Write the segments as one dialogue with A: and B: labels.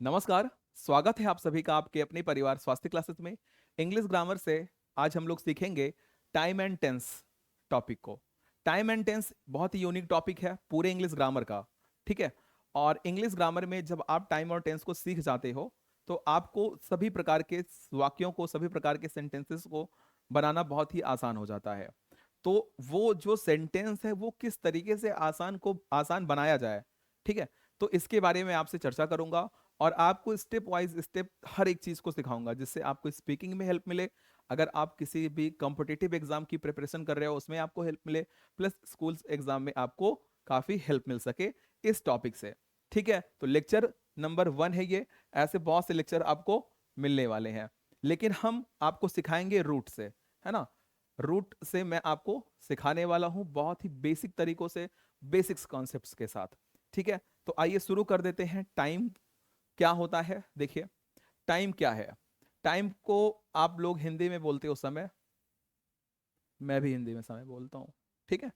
A: नमस्कार। स्वागत है आप सभी का आपके अपने परिवार स्वास्थ्य क्लासेस में। इंग्लिश ग्रामर से आज हम लोग सीखेंगे टाइम एंड टेंस टॉपिक को। टाइम एंड टेंस बहुत ही यूनिक टॉपिक है पूरे इंग्लिश ग्रामर का। ठीक है। और इंग्लिश ग्रामर में जब आप टाइम और टेंस को सीख जाते हो तो आपको सभी प्रकार के वाक्यों को, सभी प्रकार के सेंटेंसेस को बनाना बहुत ही आसान हो जाता है। तो वो जो सेंटेंस है वो किस तरीके से आसान को आसान बनाया जाए, ठीक है, तो इसके बारे में आपसे चर्चा करूंगा। और आपको स्टेप वाइज स्टेप हर एक चीज को सिखाऊंगा जिससे आपको स्पीकिंग में हेल्प मिले। अगर आप किसी भी कॉम्पिटिटिव एग्जाम की प्रिपरेशन कर रहे हो उसमें आपको हेल्प मिले, प्लस स्कूल एग्जाम में आपको काफी हेल्प मिल सके इस टॉपिक से। ठीक है, तो लेक्चर नंबर 1 है ये। ऐसे बहुत से लेक्चर आपको मिलने वाले हैं, लेकिन हम आपको सिखाएंगे रूट से, है ना। रूट से मैं आपको सिखाने वाला हूं बहुत ही बेसिक तरीकों से, बेसिक्स कॉन्सेप्ट्स के साथ। ठीक है, तो आइए शुरू कर देते हैं। टाइम क्या होता है, देखिए टाइम क्या है। टाइम को आप लोग हिंदी में बोलते हो समय, मैं भी हिंदी में समय बोलता हूं। ठीक है,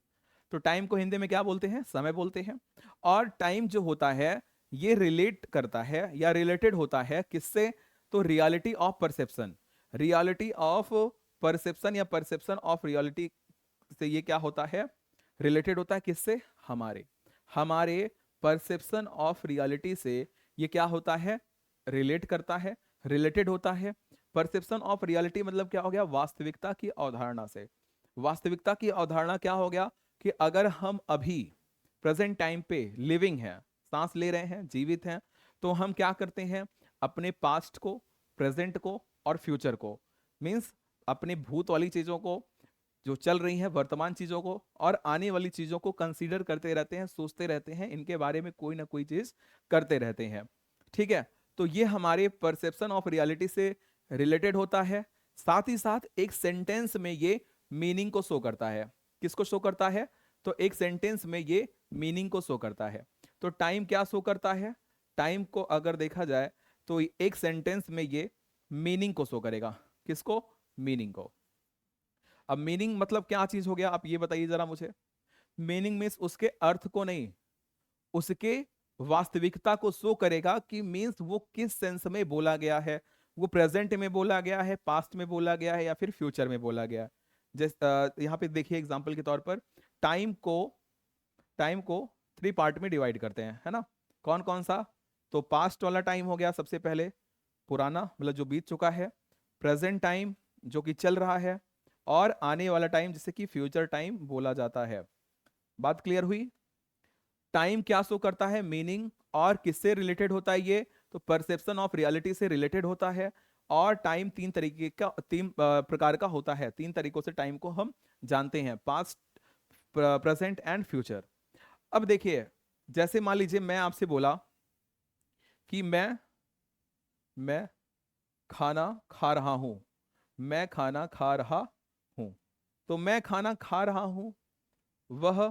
A: तो टाइम को हिंदी में क्या बोलते हैं, समय बोलते हैं। और टाइम जो होता है ये रिलेट करता है या रिलेटेड होता है किससे, तो reality of perception. Reality of perception या परसेप्शन ऑफ रियलिटी से ये क्या होता है, रिलेटेड होता है किससे, हमारे हमारे परसेप्शन ऑफ रियलिटी से ये क्या होता है, रिलेट करता है, रिलेटेड होता है। परसेप्शन ऑफ रियलिटी मतलब क्या हो गया, वास्तविकता की अवधारणा से। वास्तविकता की अवधारणा क्या हो गया कि अगर हम अभी प्रेजेंट टाइम पे लिविंग हैं, सांस ले रहे हैं, जीवित हैं, तो हम क्या करते हैं, अपने पास्ट को, प्रेजेंट को और फ्यूचर को, मींस अपने भूत वाली चीजों को जो चल रही हैं, वर्तमान चीजों को और आने वाली चीजों को कंसीडर करते रहते हैं, सोचते रहते हैं, इनके बारे में कोई ना कोई चीज करते रहते हैं। ठीक है, तो ये हमारे परसेप्शन ऑफ रियलिटी से रिलेटेड होता है। साथ ही साथ एक सेंटेंस में ये मीनिंग को शो करता है। किसको शो करता है, तो एक सेंटेंस में ये मीनिंग को शो करता है। तो टाइम क्या शो करता है, टाइम को अगर देखा जाए तो एक सेंटेंस में ये मीनिंग को शो करेगा। किसको, मीनिंग को। अब मीनिंग मतलब क्या चीज हो गया, आप ये बताइए जरा मुझे। मीनिंग मीन्स उसके अर्थ को नहीं, उसके वास्तविकता को शो करेगा कि मीन्स वो किस सेंस में बोला गया है। वो प्रेजेंट में बोला गया है, पास्ट में बोला गया है या फिर फ्यूचर में बोला गया है। यहाँ पे देखिए एग्जांपल के तौर पर टाइम को, टाइम को 3 पार्ट में डिवाइड करते हैं, है ना। कौन कौन सा, तो पास्ट वाला टाइम हो गया सबसे पहले, पुराना मतलब जो बीत चुका है। प्रेजेंट टाइम जो कि चल रहा है, और आने वाला टाइम जिसे कि फ्यूचर टाइम बोला जाता है। बात क्लियर हुई। टाइम क्या शो करता है, मीनिंग, और किससे रिलेटेड होता है ये, तो परसेप्शन ऑफ रियलिटी से रिलेटेड होता है। और टाइम 3 तरीके का, 3 प्रकार का होता है। 3 तरीकों से टाइम को हम जानते हैं, पास्ट, प्रेजेंट एंड फ्यूचर। अब देखिए, जैसे मान लीजिए मैं आपसे बोला कि मैं खाना खा रहा हूं, मैं खाना खा रहा हूं। तो मैं खाना खा रहा हूं, वह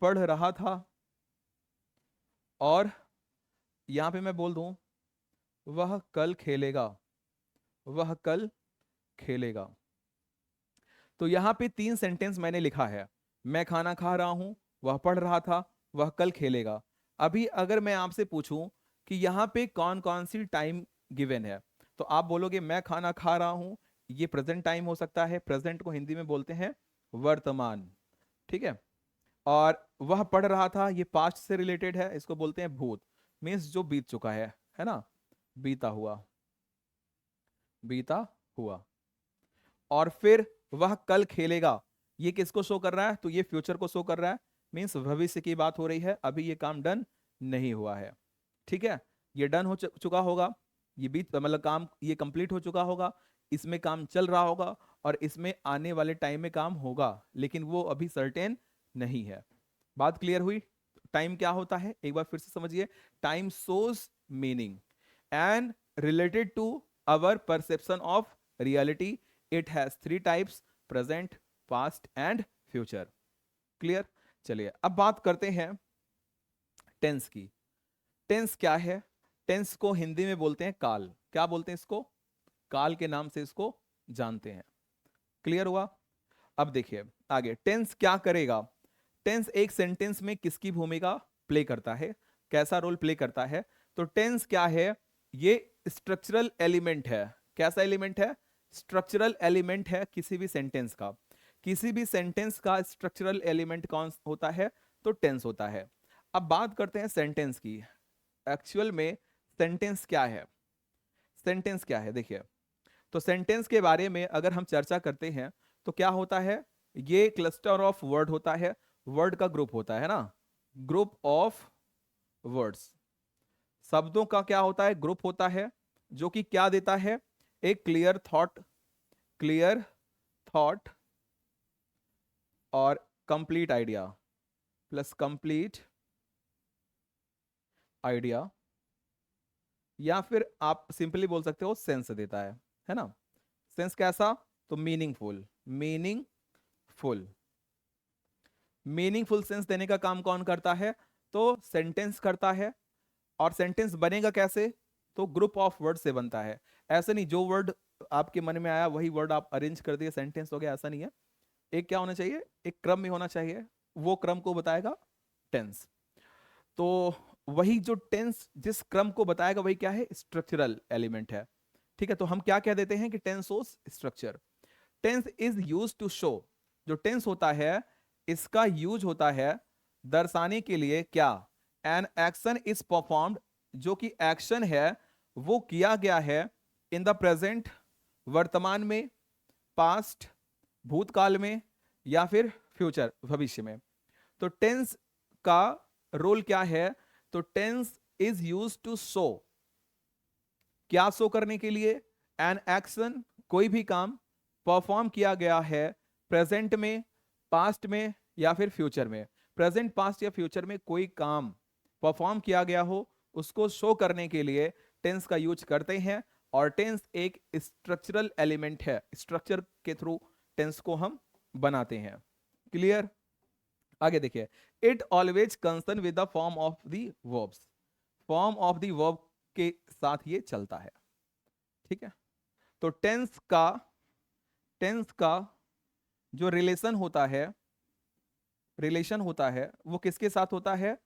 A: पढ़ रहा था, और यहां पे मैं बोल दूं वह कल खेलेगा, वह कल खेलेगा। तो यहां पे 3 सेंटेंस मैंने लिखा है। मैं खाना खा रहा हूं, वह पढ़ रहा था, वह कल खेलेगा। अभी अगर मैं आपसे पूछूं कि यहां पे कौन कौन सी टाइम गिवन है, तो आप बोलोगे मैं खाना खा रहा हूं, ये प्रेजेंट टाइम हो सकता है। प्रेजेंट को हिंदी में बोलते हैं वर्तमान। ठीक है। और वह पढ़ रहा था, ये पास्ट से रिलेटेड है, इसको बोलते हैं भूत, मीन्स जो बीत चुका है ना, बीता हुआ, बीता हुआ। और फिर वह कल खेलेगा, ये किसको शो कर रहा है, तो ये फ्यूचर को शो कर रहा है, मीन्स भविष्य की बात हो रही है, अभी ये काम डन नहीं हुआ है। ठीक है, ये डन हो चुका होगा, ये बीत मतलब काम ये कंप्लीट हो चुका होगा, इसमें काम चल रहा होगा, और इसमें आने वाले टाइम में काम होगा, लेकिन वो अभी सर्टेन नहीं है। बात क्लियर हुई। टाइम क्या होता है एक बार फिर से समझिए। Time shows meaning and related to our perception of reality. It has 3 types, present, past and future. Clear. चलिए अब बात करते हैं टेंस की। टेंस क्या है, टेंस को हिंदी में बोलते हैं काल। क्या बोलते हैं इसको, काल के नाम से इसको जानते हैं। क्लियर हुआ। अब देखिए आगे, टेंस क्या करेगा। टेंस एक सेंटेंस में किसकी भूमिका प्ले करता है, कैसा रोल प्ले करता है, तो टेंस क्या है? ये स्ट्रक्चरल एलिमेंट है। कैसा एलिमेंट है? स्ट्रक्चरल एलिमेंट है किसी भी सेंटेंस का। किसी भी सेंटेंस का स्ट्रक्चरल एलिमेंट कौन होता है? तो टेंस होता है। अब बात करते हैं सेंटेंस की। एक्चुअल में सेंटेंस क्या है? सेंटेंस क्या है देखिए, तो सेंटेंस के बारे में अगर हम चर्चा करते हैं तो क्या होता है? ये क्लस्टर ऑफ वर्ड होता है, वर्ड का ग्रुप होता है ना, ग्रुप ऑफ वर्ड्स। शब्दों का क्या होता है? ग्रुप होता है, जो कि क्या देता है? एक क्लियर थॉट, क्लियर थॉट और complete idea, plus complete idea, या फिर आप सिंपली बोल सकते हो सेंस देता है ना। सेंस कैसा? तो मीनिंगफुल, मीनिंगफुल। मीनिंगफुल सेंस देने का काम कौन करता है? तो सेंटेंस करता है। और सेंटेंस बनेगा कैसे? तो ग्रुप ऑफ वर्ड से बनता है। ऐसे नहीं जो वर्ड आपके मन में आया वही वर्ड आप अरेंज कर दिए सेंटेंस हो गया, ऐसा नहीं है। एक क्या होना चाहिए? एक क्रम में होना चाहिए, वो क्रम को बताएगा टेंस। तो वही जो टेंस जिस क्रम को बताएगा वही क्या है? स्ट्रक्चरल एलिमेंट है। ठीक है, तो हम क्या कह देते हैं कि tense shows structure. Tense is use to show, जो टेंस होता है इसका यूज होता है दर्शाने के लिए क्या? एन एक्शन इज परफॉर्म्ड, जो कि एक्शन है वो किया गया है इन द प्रेजेंट, वर्तमान में, पास्ट भूतकाल में, या फिर फ्यूचर भविष्य में। तो टेंस का रोल क्या है? तो tense is use to show, क्या शो करने के लिए? एन एक्शन, कोई भी काम परफॉर्म किया गया है प्रेजेंट में, पास्ट में, या फिर फ्यूचर में। प्रेजेंट, पास्ट या फ्यूचर में कोई काम परफॉर्म किया गया हो उसको शो करने के लिए टेंस का यूज करते हैं। और टेंस एक स्ट्रक्चरल एलिमेंट है, स्ट्रक्चर के थ्रू टेंस को हम बनाते हैं। क्लियर? आगे देखिए, it always concern with the form of the verbs, form of the verb के साथ ये चलता है। ठीक है, तो टेंस का जो रिलेशन होता है वो किसके साथ होता है?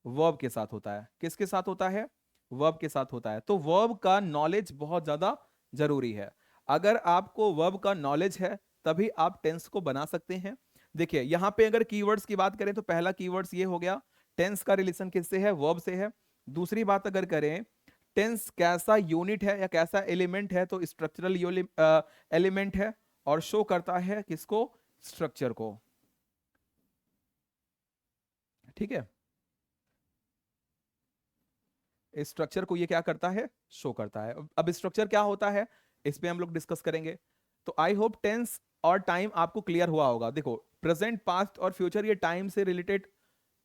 A: वर्ब के साथ होता है। किसके साथ होता है? वर्ब के साथ होता है। तो वर्ब का नॉलेज बहुत ज्यादा जरूरी है। अगर आपको वर्ब का नॉलेज है तभी आप टेंस को बना सकते हैं। देखिए यहां पे अगर कीवर्ड्स की बात करें तो पहला कीवर्ड्स ये हो गया, टेंस का रिलेशन किससे है? वर्ब से है। दूसरी बात अगर करें, टेंस कैसा यूनिट है या कैसा एलिमेंट है? तो स्ट्रक्चरल एलिमेंट है और शो करता है किसको? स्ट्रक्चर को। ठीक है, स्ट्रक्चर को ये क्या करता है? शो करता है। अब स्ट्रक्चर क्या होता है इस पे हम लोग डिस्कस करेंगे। तो आई होप टेंस और टाइम आपको क्लियर हुआ होगा। देखो प्रेजेंट, पास्ट और फ्यूचर ये टाइम से रिलेटेड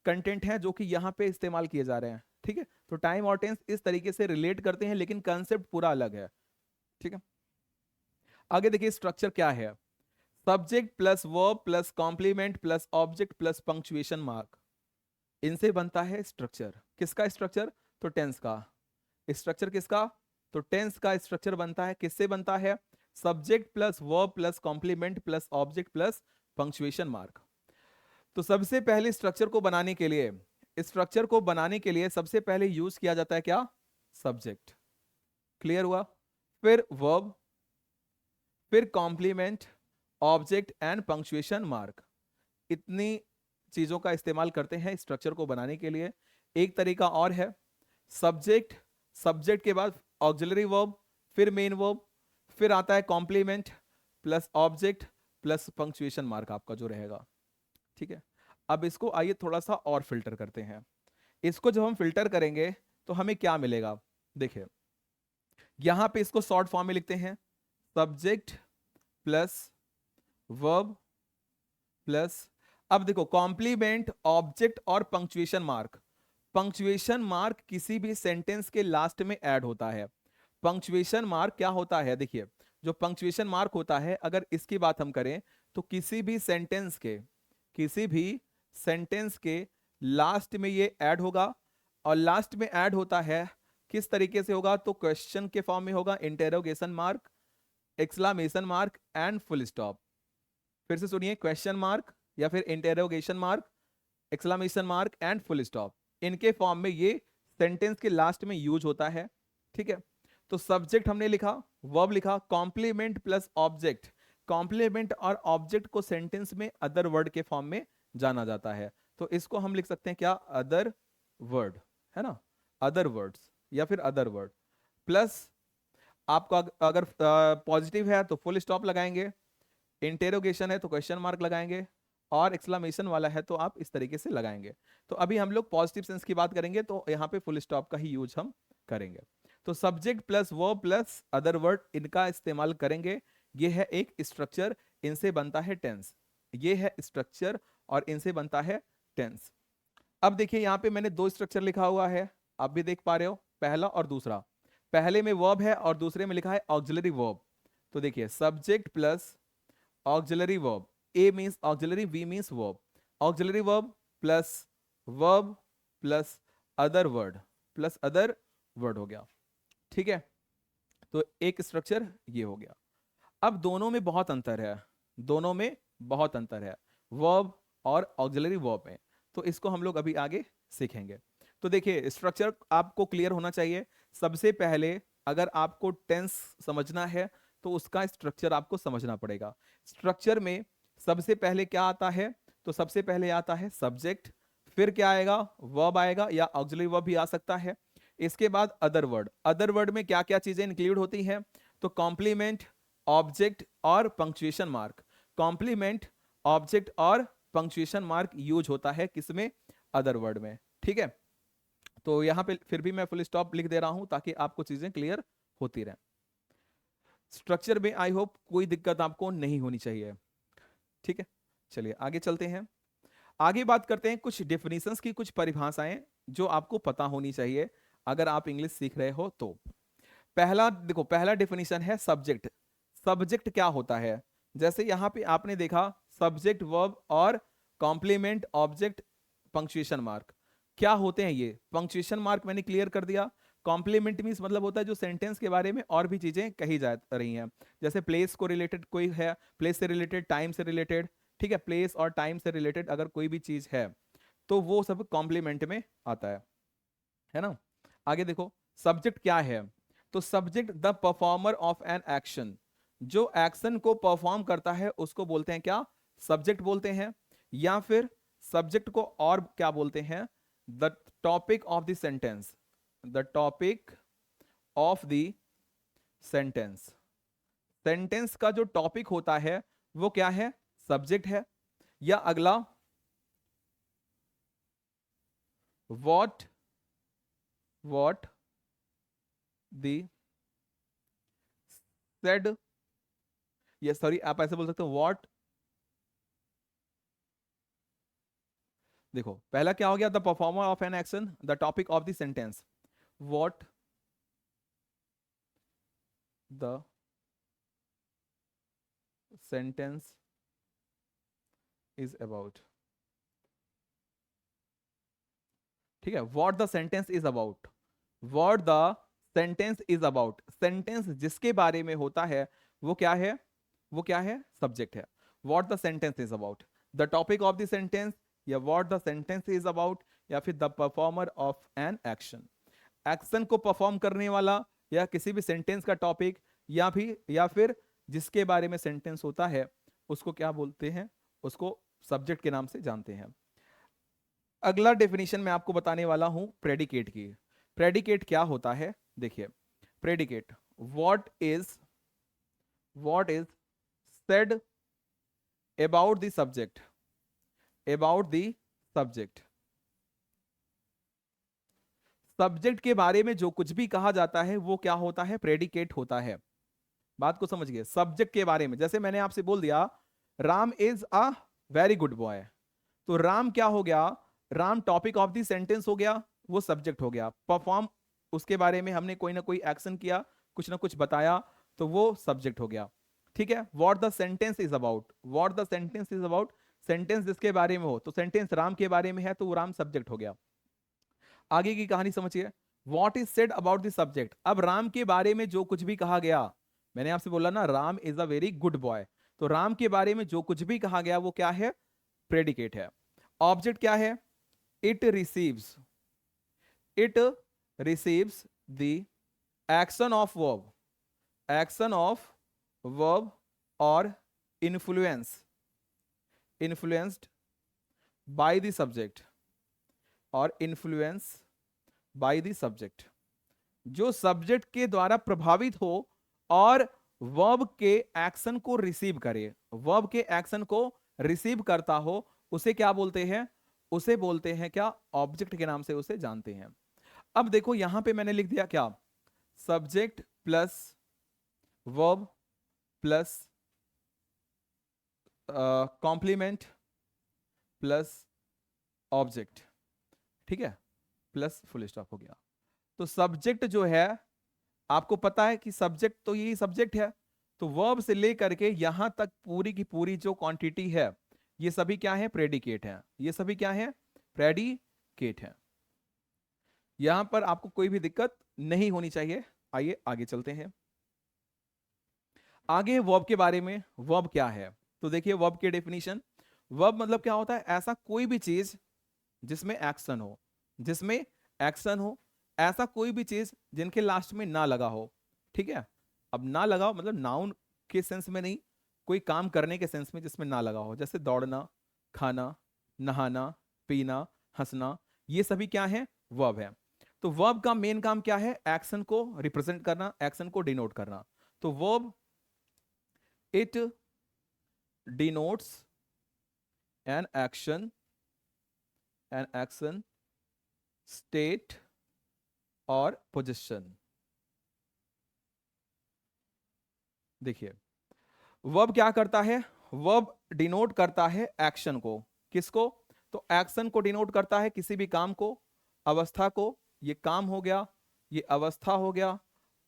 A: कंटेंट है जो कि यहाँ पे इस्तेमाल किए जा रहे हैं। ठीक है, तो टाइम और टेंस इस तरीके से रिलेट करते हैं लेकिन कंसेप्ट पूरा अलग है। ठीक है, आगे देखिए स्ट्रक्चर क्या है। Subject plus verb plus complement plus object plus punctuation mark, इनसे बनता है स्ट्रक्चर। किसका स्ट्रक्चर? तो टेंस का स्ट्रक्चर। किसका? तो टेंस का स्ट्रक्चर बनता है, किससे बनता है? Subject plus verb plus complement plus object plus punctuation mark. तो सबसे पहले स्ट्रक्चर को बनाने के लिए सबसे पहले यूज किया जाता है क्या? सब्जेक्ट। क्लियर हुआ? फिर वर्ब, फिर complement, object and punctuation mark. इतनी चीजों का इस्तेमाल करते हैं स्ट्रक्चर को बनाने के लिए। एक तरीका और है, सब्जेक्ट, सब्जेक्ट के बाद ऑक्सिलरी वर्ब, फिर मेन वर्ब, फिर आता है complement plus object plus punctuation mark आपका जो रहेगा। ठीक है, अब इसको आइए थोड़ा सा और फिल्टर करते हैं। इसको जब हम फिल्टर करेंगे तो हमें क्या मिलेगा? देखिए यहां पे इसको शॉर्ट फॉर्म में लिखते हैं, सब्जेक्ट प्लस वर्ब प्लस, अब देखो कॉम्प्लीमेंट, ऑब्जेक्ट और पंक्चुएशन मार्क। पंक्चुएशन मार्क किसी भी सेंटेंस के लास्ट में ऐड होता है। पंक्चुएशन मार्क क्या होता है? देखिए जो पंक्चुएशन मार्क होता है, अगर इसकी बात हम करें तो किसी भी सेंटेंस के लास्ट में ये ऐड होगा। और लास्ट में ऐड होता है किस तरीके से होगा? तो क्वेश्चन के फॉर्म में होगा, interrogation mark, exclamation mark and full stop. फिर से सुनिए, क्वेश्चन मार्क या फिर interrogation mark, exclamation mark and full stop, इनके फॉर्म में ये सेंटेंस के लास्ट में यूज होता है। ठीक है, तो सब्जेक्ट हमने लिखा, वर्ब लिखा, कॉम्प्लीमेंट प्लस ऑब्जेक्ट। कॉम्प्लीमेंट और ऑब्जेक्ट को सेंटेंस में अदर वर्ड के फॉर्म में जाना जाता है, तो इसको हम लिख सकते हैं क्या, अदर वर्ड, है ना, अदर वर्ड्स या फिर अदर वर्ड। प्लस आपको अगर पॉजिटिव है तो फुल स्टॉप लगाएंगे, इंटेरोगेशन है तो क्वेश्चन मार्क लगाएंगे, और एक्सक्लेमेशन वाला है तो आप इस तरीके से लगाएंगे। तो अभी हम लोग पॉजिटिव सेंस की बात करेंगे तो यहाँ पे फुल स्टॉप का ही यूज हम करेंगे। तो subject plus verb plus other word, इनका इस्तेमाल करेंगे। ये है एक स्ट्रक्चर, इनसे बनता है टेंस। ये है स्ट्रक्चर और इनसे बनता है टेंस। अब देखिए यहाँ पे मैंने दो स्ट्रक्चर लिखा हुआ है, आप भी देख पा रहे हो, पहला और दूसरा। पहले में वर्ब है और दूसरे में लिखा है ऑक्सिलरी वर्ब। तो देखिए subject plus auxiliary verb, A means auxiliary, V means verb, auxiliary verb plus verb plus other word, plus other word हो गया। ठीक है, तो एक स्ट्रक्चर ये हो गया। अब दोनों में बहुत अंतर है, दोनों में बहुत अंतर है, वर्ब और ऑक्सिलरी वर्ब में। तो इसको हम लोग अभी आगे सीखेंगे। तो देखिए स्ट्रक्चर आपको क्लियर होना चाहिए। सबसे पहले अगर आपको टेंस समझना है तो उसका स्ट्रक्चर आपको समझना पड़ेगा। स्ट्रक्चर में सबसे पहले क्या आता है, तो सबसे पहले आता है सब्जेक्ट, फिर क्या आएगा, वर्ब आएगा या ऑक्सिलरी वर्ब भी आ सकता है। इसके बाद अदर वर्ड। अदर वर्ड में क्या क्या चीजें इंक्लूड होती हैं, तो कॉम्प्लीमेंट, ऑब्जेक्ट और पंक्चुएशन मार्क। कॉम्प्लीमेंट, ऑब्जेक्ट और पंक्चुएशन मार्क यूज होता है किसमें, अदर वर्ड में। ठीक है, तो यहां पे फिर भी मैं फुल स्टॉप लिख दे रहा हूं ताकि आपको चीजें क्लियर होती रहें। स्ट्रक्चर में आई होप कोई दिक्कत आपको नहीं होनी चाहिए। ठीक है, चलिए आगे चलते हैं। आगे बात करते हैं कुछ डेफिनेशंस की, कुछ परिभाषाएं जो आपको पता होनी चाहिए अगर आप इंग्लिश सीख रहे हो तो। पहला देखो, पहला डेफिनेशन है सब्जेक्ट। सब्जेक्ट क्या होता है, जैसे यहां पे आपने देखा सब्जेक्ट, वर्ब और कॉम्प्लीमेंट, ऑब्जेक्ट, पंक्चुएशन मार्क। क्या होते हैं ये, पंक्चुएशन मार्क मैंने क्लियर कर दिया। कॉम्प्लीमेंट मींस मतलब होता है जो सेंटेंस के बारे में और भी चीजें कही जा रही हैं, जैसे प्लेस को रिलेटेड कोई है, प्लेस से रिलेटेड, टाइम से रिलेटेड। ठीक है, प्लेस और टाइम से रिलेटेड अगर कोई भी चीज है तो वो सब कॉम्प्लीमेंट में आता है ना। आगे देखो सब्जेक्ट क्या है, तो subject the performer of an action. जो एक्शन को परफॉर्म करता है उसको बोलते हैं क्या, सब्जेक्ट बोलते हैं। या फिर सब्जेक्ट को और क्या बोलते हैं, the topic of the sentence, the topic of the sentence. Sentence का जो टॉपिक होता है वो क्या है, सब्जेक्ट है। या अगला, what the said, ये सॉरी आप ऐसे बोल सकते हो what, देखो पहला क्या हो गया, the performer of an action, the topic of the sentence, what the sentence is about। ठीक है, what the sentence is about, what the sentence is about। Sentence जिसके बारे में होता है वो क्या है, वो क्या है, सब्जेक्ट है। what the sentence is about, the topic of the sentence, या what the sentence is about, या फिर the performer of an action। Action को परफॉर्म करने वाला, या किसी भी सेंटेंस का टॉपिक, या फिर जिसके बारे में सेंटेंस होता है उसको क्या बोलते हैं, उसको सब्जेक्ट के नाम से जानते हैं। अगला डेफिनेशन मैं आपको बताने वाला हूं प्रेडिकेट की। प्रेडिकेट क्या होता है, देखिए predicate, what is said about the subject, about the subject. Subject के बारे में जो कुछ भी कहा जाता है वो क्या होता है, प्रेडिकेट होता है। बात को समझिए, सब्जेक्ट के बारे में, जैसे मैंने आपसे बोल दिया Ram is a very good boy, तो राम क्या हो गया, Ram topic of the sentence हो गया, वो सब्जेक्ट हो गया। परफॉर्म, उसके बारे में हमने कोई ना कोई एक्शन किया, कुछ ना कुछ बताया, तो वो सब्जेक्ट हो गया। ठीक है, what the sentence is about, what the sentence is about, sentence जिसके बारे में हो, तो सेंटेंस राम के बारे में है तो वो राम सब्जेक्ट हो गया। आगे की कहानी समझिए, what is said about the subject. अब राम के बारे में जो कुछ भी कहा गया, मैंने आपसे बोला ना Ram is a very good boy, तो राम के बारे में जो कुछ भी कहा गया वो क्या है, प्रेडिकेट है। ऑब्जेक्ट क्या है, it receives, it receives the action of verb or influenced by the subject और इन्फ्लुएंस बाय द सब्जेक्ट, जो सब्जेक्ट के द्वारा प्रभावित हो और वर्ब के एक्शन को रिसीव करे, वर्ब के एक्शन को रिसीव करता हो, उसे क्या बोलते हैं? उसे बोलते हैं क्या? ऑब्जेक्ट के नाम से उसे जानते हैं। अब देखो यहां पे मैंने लिख दिया क्या, subject plus verb plus complement plus object, ठीक है, प्लस फुल स्टॉप हो गया। तो सब्जेक्ट जो है, आपको पता है कि सब्जेक्ट तो यही सब्जेक्ट है, तो वर्ब से लेकर के यहां तक पूरी की पूरी जो क्वांटिटी है, ये सभी क्या है? प्रेडिकेट है। ये सभी क्या है? प्रेडिकेट है। यहां पर आपको कोई भी दिक्कत नहीं होनी चाहिए। आइए आगे चलते हैं। आगे वर्ब के बारे में, वर्ब क्या है? तो देखिए वर्ब की डेफिनेशन, वर्ब मतलब क्या होता है? ऐसा कोई भी चीज जिसमें एक्शन हो, जिसमें एक्शन हो, ऐसा कोई भी चीज जिनके लास्ट में ना लगा हो, ठीक है। अब ना लगा हो मतलब नाउन के सेंस में नहीं, कोई काम करने के सेंस में जिसमें ना लगा हो, जैसे दौड़ना, खाना, नहाना, पीना, हंसना, ये सभी क्या है? वर्ब है। तो वर्ब का मेन काम क्या है? एक्शन को रिप्रेजेंट करना, एक्शन को डिनोट करना। तो verb it denotes an action, state और पोजीशन। देखिए वर्ब क्या करता है? वर्ब डिनोट करता है एक्शन को। किसको? तो एक्शन को डिनोट करता है किसी भी काम को, अवस्था को। ये काम हो गया, ये अवस्था हो गया,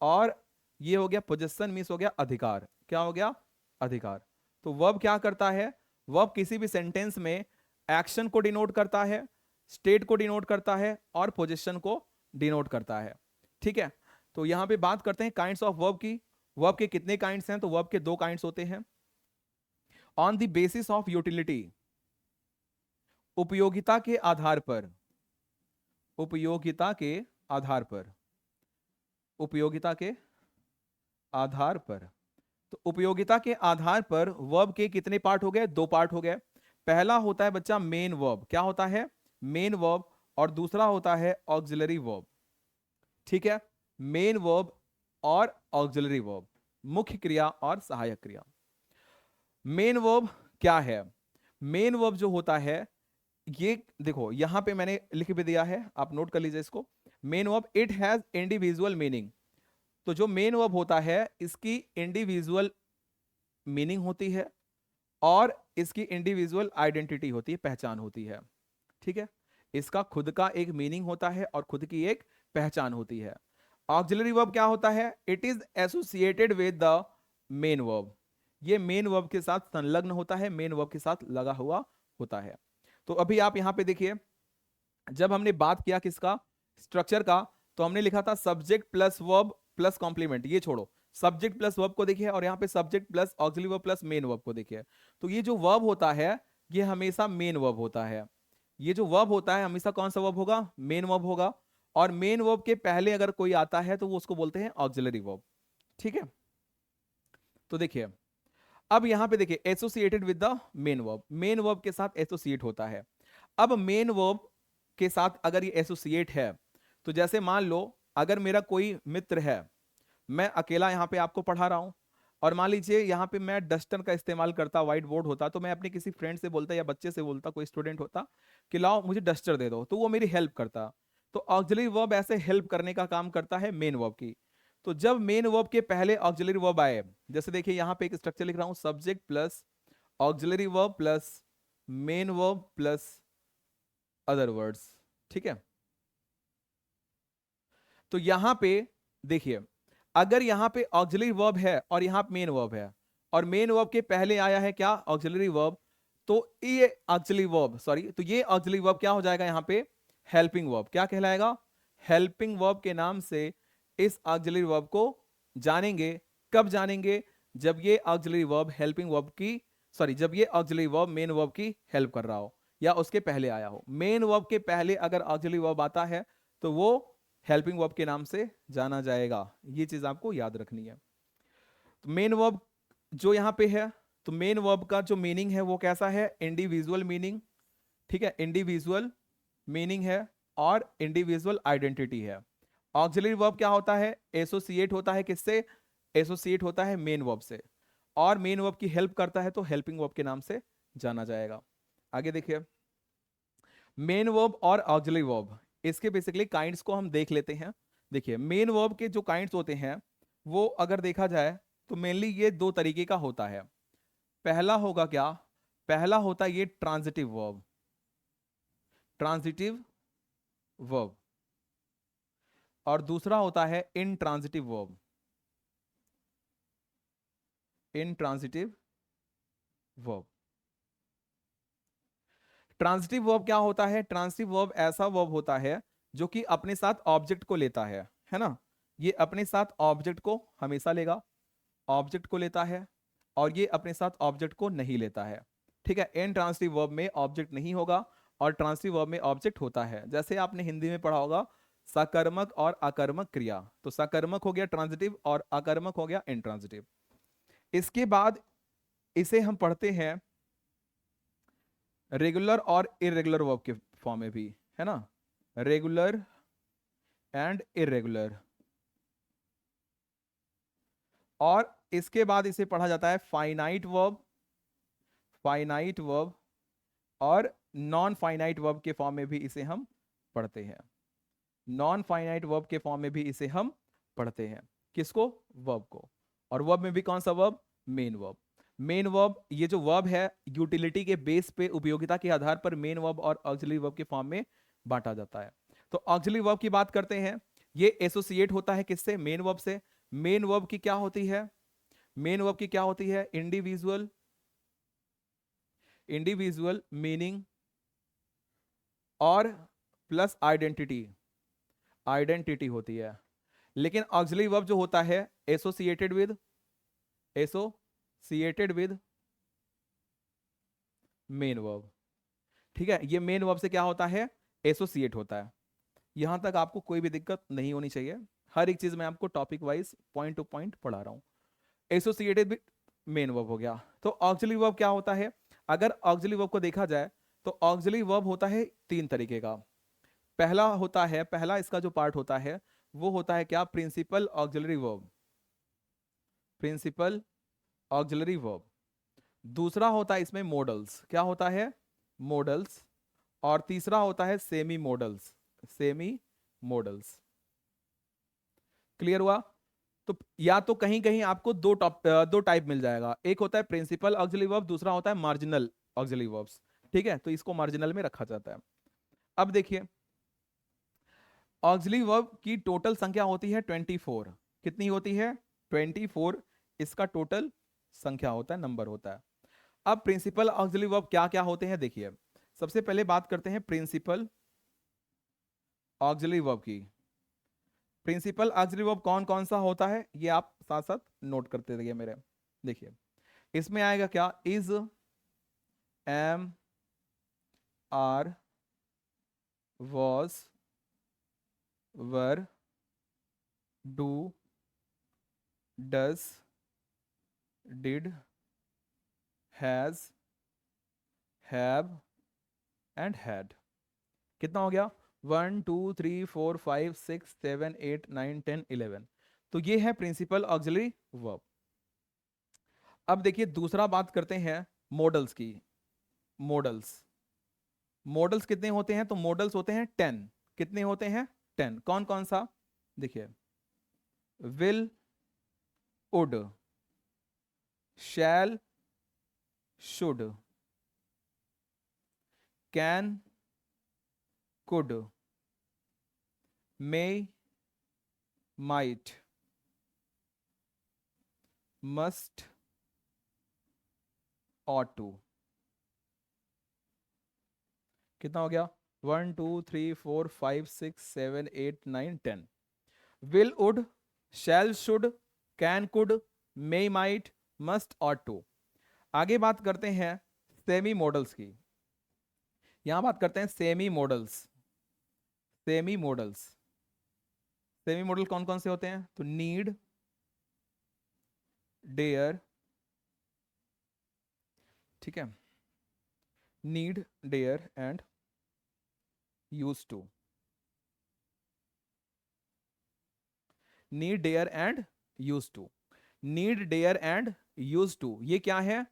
A: और ये हो गया पोजीशन, मीन्स हो गया अधिकार। क्या हो गया? अधिकार। तो वर्ब क्या करता है? वर्ब किसी भी सेंटेंस में एक्शन को डिनोट करता है, स्टेट को डिनोट करता है और पोजीशन को डिनोट करता है, ठीक है। तो यहां पे बात करते हैं काइंड्स ऑफ वर्ब की। वर्ब के कितने काइंड्स हैं? तो वर्ब के दो काइंड्स होते हैं। On the basis of utility, उपयोगिता के आधार पर, उपयोगिता के आधार पर, उपयोगिता के आधार पर। तो उपयोगिता के आधार पर वर्ब के कितने पार्ट हो गए? दो पार्ट हो गए। पहला होता है बच्चा मेन वर्ब। क्या होता है? Main verb. और दूसरा होता है ऑक्सिलरी वर्ब, ठीक है। मेन वर्ब और ऑक्सिलरी वर्ब, मुख्य क्रिया और सहायक क्रिया। मेन वर्ब क्या है? मेन वर्ब जो होता है, ये देखो यहां पे मैंने लिख भी दिया है, आप नोट कर लीजिए इसको। Main verb it has individual meaning. तो जो मेन वर्ब होता है, इसकी इंडिविजुअल मीनिंग होती है और इसकी इंडिविजुअल आइडेंटिटी होती है, पहचान होती है, ठीक है। इसका खुद का एक मीनिंग होता है और खुद की एक पहचान होती है। ऑक्सिलरी वर्ब क्या होता है? It is associated with the main verb. ये मेन वर्ब के साथ संलग्न होता है, मेन वर्ब के साथ लगा हुआ होता है। तो अभी आप यहां पे देखिए, जब हमने बात किया किसका? स्ट्रक्चर का, तो हमने लिखा था subject plus verb plus complement. ये छोड़ो, सब्जेक्ट प्लस वर्ब को देखिए, और यहाँ पे subject plus auxiliary verb plus main verb को देखिए। तो ये जो वर्ब होता है, ये हमेशा मेन वर्ब होता है। ये जो वर्ब होता है हमेशा कौन सा वर्ब होगा? मेन वर्ब होगा। और मेन वर्ब के पहले अगर कोई आता है तो वो उसको बोलते हैं ऑक्सिलरी वर्ब, ठीक है। तो देखिए अब यहां पे देखिए associated with the main verb, main verb के साथ एसोसिएट होता है। अब मेन वर्ब के साथ अगर ये एसोसिएट है, तो जैसे मान लो अगर मेरा कोई मित्र है, मैं अकेला यहाँ पे आपको पढ़ा रहा हूं, और मान लीजिए यहाँ पे मैं डस्टर का इस्तेमाल करता, व्हाइट बोर्ड होता, तो मैं अपने किसी फ्रेंड से बोलता या बच्चे से बोलता, कोई स्टूडेंट होता कि लाओ मुझे डस्टर दे दो, तो वो मेरी हेल्प करता। तो ऑक्सिलरी वर्ब ऐसे हेल्प करने का काम करता है मेन वर्ब की। तो जब मेन वर्ब के पहले ऑक्सिलरी वर्ब आए, जैसे देखिए यहाँ पे एक स्ट्रक्चर लिख रहा हूं, subject plus auxiliary verb plus main verb plus other words, ठीक है। तो यहां पे देखिए, अगर यहां पे ऑक्सिलरी वर्ब है और यहां मेन वर्ब है, और मेन वर्ब के पहले आया है क्या? ऑक्सिलरी वर्ब, तो ये ऑक्सिलरी वर्ब, सॉरी, तो ये ऑक्सिलरी वर्ब क्या हो जाएगा यहां पे? Helping verb. क्या कहलाएगा? हेल्पिंग वर्ब के नाम से इस ऑक्सिलरी वर्ब को जानेंगे। कब जानेंगे? जब ये ऑक्सिलरी वर्ब हेल्पिंग वर्ब की, सॉरी, जब ये ऑक्सिलरी वर्ब मेन वर्ब की हेल्प कर रहा हो या उसके पहले आया हो। मेन वर्ब के पहले अगर ऑक्सिलरी वर्ब आता है तो वो हेल्पिंग वर्ब के नाम से जाना जाएगा। ये चीज आपको याद रखनी है। तो मेन वर्ब जो यहाँ पे है, तो मेन वर्ब का जो मीनिंग है वो कैसा है, इंडिविजुअल मीनिंग, ठीक है, इंडिविजुअल मीनिंग है और इंडिविजुअल आइडेंटिटी है। ऑक्सिलरी वर्ब क्या होता है, एसोसिएट होता है किससे, एसोसिएट होता है मेन वर्ब से, और मेन वर्ब की हेल्प करता है तो हेल्पिंग वर्ब के नाम से जाना जाएगा। आगे देखिए, मेन वर्ब और ऑक्सिलरी वर्ब, इसके बेसिकली काइंड्स को हम देख लेते हैं। देखिए मेन वर्ब के जो काइंड्स होते हैं वो अगर देखा जाए तो मेनली ये दो तरीके का होता है। पहला होगा क्या, पहला होता है ये ट्रांजिटिव वर्ब, ट्रांजिटिव वर्ब, और दूसरा होता है intransitive verb, intransitive verb. Transitive verb क्या होता है, ट्रांजिटिव वर्ब ऐसा वर्ब होता है जो कि अपने साथ ऑब्जेक्ट को लेता है ना, ये अपने साथ ऑब्जेक्ट को हमेशा लेगा, ऑब्जेक्ट को लेता है, और ये अपने साथ ऑब्जेक्ट को नहीं लेता है। ठीक है, इनट्रांजिटिव वर्ब में ऑब्जेक्ट नहीं होगा और ट्रांजिटिव वर्ब में ऑब्जेक्ट होता है। जैसे आपने हिंदी में पढ़ा होगा सकर्मक और अकर्मक क्रिया, तो सकर्मक हो गया ट्रांजिटिव और अकर्मक हो गया इनट्रांजिटिव। इसके बाद इसे हम पढ़ते हैं रेगुलर और इरेगुलर वर्ब के फॉर्म में भी, है ना, रेगुलर एंड इरेगुलर। और इसके बाद इसे पढ़ा जाता है फाइनाइट वर्ब, फाइनाइट वर्ब, और नॉन फाइनाइट वर्ब के फॉर्म में भी इसे हम पढ़ते हैं, नॉन फाइनाइट वर्ब के फॉर्म में भी इसे हम पढ़ते हैं। किसको, वर्ब को। और वर्ब में भी कौन सा verb, main verb. Main verb, ये जो वर्ब है यूटिलिटी के बेस पे, उपयोगिता के आधार पर मेन वर्ब और ऑक्सिलरी वर्ब के फॉर्म में बांटा जाता है। तो ऑक्सिलरी वर्ब की बात करते हैं, ये एसोसिएट होता है किससे, मेन वर्ब से। मेन वर्ब की क्या होती है, मेन वर्ब की क्या होती है, इंडिविजुअल, इंडिविजुअल मीनिंग और प्लस आइडेंटिटी, आइडेंटिटी होती है। लेकिन ऑक्सिलरी वर्ब जो होता है associated with, associated with main verb. ठीक है, ये मेन वर्ब से क्या होता है, एसोसिएट होता है। यहां तक आपको कोई भी दिक्कत नहीं होनी चाहिए, हर एक चीज मैं आपको topic wise point two point पढ़ा रहा हूं। एसोसिएटेड विद मेन वर्ब हो गया। तो ऑक्सिलरी वर्ब क्या होता है, अगर ऑक्सिलरी वर्ब को देखा जाए तो ऑक्सिलरी वर्ब होता है तीन तरीके का। पहला होता है, पहला इसका जो पार्ट होता है वो होता है क्या, principal auxiliary verb, principal auxiliary verb. दूसरा होता है इसमें मॉडल्स, क्या होता है, मॉडल्स। और तीसरा होता है semi models, semi models. Clear हुआ। तो या तो कहीं कहीं आपको दो टाइप मिल जाएगा, एक होता है प्रिंसिपल ऑक्सिलरी वर्ब, दूसरा होता है मार्जिनल ऑक्सिलरी वर्ब्स। ठीक है, तो इसको मार्जिनल में रखा जाता है। अब देखिए ऑक्सिलरी वर्ब की टोटल संख्या होती है 24। कितनी होती है, 24 इसका टोटल संख्या होता है, नंबर होता है। अब प्रिंसिपल ऑक्सिलरी वर्ब क्या क्या होते हैं, देखिए सबसे पहले बात करते हैं प्रिंसिपल ऑक्सिलरी वर्ब की। प्रिंसिपल ऑक्सिलरी वर्ब कौन कौन सा होता है ये आप साथ साथ नोट करते रहिए मेरे। देखिए इसमें आएगा क्या, is, am, are, was, were, do, does, did, has, have and had. कितना हो गया, 1 2 3 4 5 6 7 8 9 10 11। तो ये है प्रिंसिपल ऑक्सिलरी वर्ब। अब देखिए दूसरा बात करते हैं मॉडल्स की। मॉडल्स, मॉडल्स कितने होते हैं, तो मॉडल्स होते हैं 10। कितने होते हैं, 10। कौन कौन सा, देखिए will, would, shall, should, can, could, may, might, must, ought to। कितना हो गया, 1 2 3 4 5 6 7 8 9 10। Will, would, shall, should, can, could, may, might, must, ought to। आगे बात करते हैं सेमी मॉडल्स की। यहां बात करते हैं semi models, semi models. Semi model कौन कौन से होते हैं? तो नीड, डेयर, ठीक है, need, dare and use to. Need, dare and use to. Need, dare and use to, ये क्या है?